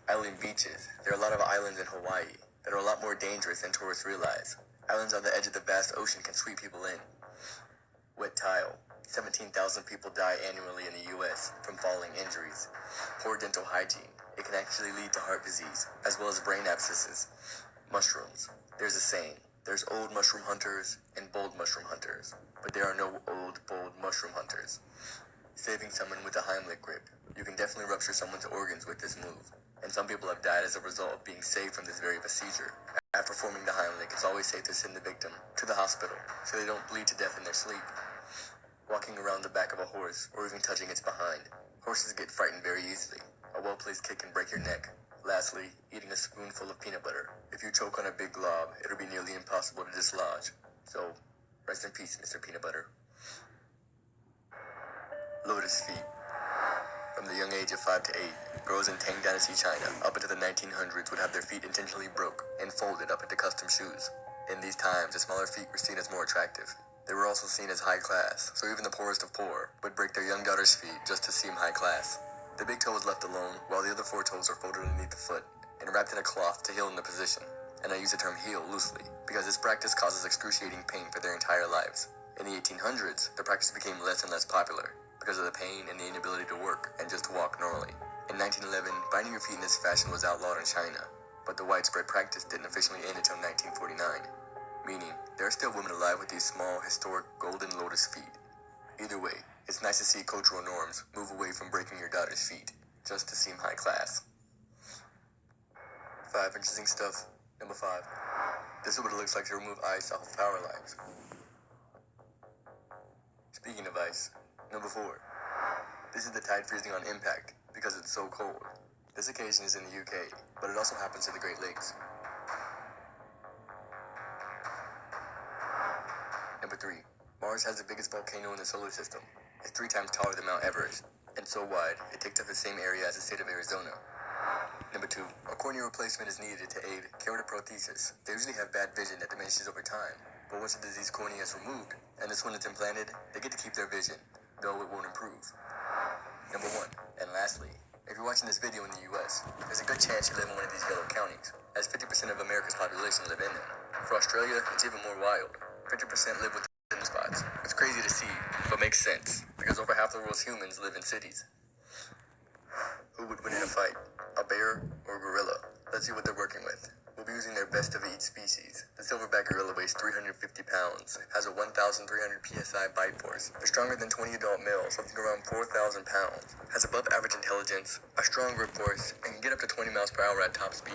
Island beaches. There are a lot of islands in Hawaii that are a lot more dangerous than tourists realize. Islands on the edge of the vast ocean can sweep people in. Wet tile. 17,000 people die annually in the US from falling injuries. Poor dental hygiene. It can actually lead to heart disease, as well as brain abscesses. Mushrooms. There's a saying. There's old mushroom hunters and bold mushroom hunters, but there are no old, bold mushroom hunters. Saving someone with a Heimlich grip. You can definitely rupture someone's organs with this move, and some people have died as a result of being saved from this very procedure. After performing the Heimlich, it's always safe to send the victim to the hospital so they don't bleed to death in their sleep. Walking around the back of a horse, or even touching its behind. Horses get frightened very easily. A well-placed kick can break your neck. Lastly, eating a spoonful of peanut butter. If you choke on a big glob, it'll be nearly impossible to dislodge. So, rest in peace, Mr. Peanut Butter. Lotus feet. From the young age of 5 to 8, girls in Tang Dynasty China up into the 1900s would have their feet intentionally broke and folded up into custom shoes. In these times, the smaller feet were seen as more attractive. They were also seen as high class, so even the poorest of poor would break their young daughter's feet just to seem high class. The big toe was left alone, while the other 4 toes are folded underneath the foot and wrapped in a cloth to heal in the position. And I use the term heal loosely, because this practice causes excruciating pain for their entire lives. In the 1800s, the practice became less and less popular, because of the pain and the inability to work and just walk normally. In 1911, binding your feet in this fashion was outlawed in China, but the widespread practice didn't officially end until 1949, meaning there are still women alive with these small, historic, golden lotus feet. Either way, it's nice to see cultural norms move away from breaking your daughter's feet, just to seem high class. 5 interesting stuff. Number 5. This is what it looks like to remove ice off of power lines. Speaking of ice, number 4. This is the tide freezing on impact because it's so cold. This occasion is in the UK, but it also happens to the Great Lakes. Number 3. Mars has the biggest volcano in the solar system. It's 3 times taller than Mount Everest, and so wide, it takes up the same area as the state of Arizona. Number 2. A cornea replacement is needed to aid keratoprothesis. They usually have bad vision that diminishes over time, but once the diseased cornea is removed, and this one is implanted, they get to keep their vision, though it won't improve. Number 1. And lastly, if you're watching this video in the US, there's a good chance you live in one of these yellow counties, as 50% of America's population live in them. For Australia, it's even more wild. 50% live within spots. It's crazy to see, but makes sense, because over half the world's humans live in cities. Who would win in a fight? A bear or a gorilla? Let's see what they're working with. We'll be using their best of each species. The silverback gorilla weighs 350 pounds, has a 1,300 psi bite force, is stronger than 20 adult males, something around 4,000 pounds, has above average intelligence, a strong grip force, and can get up to 20 miles per hour at top speed.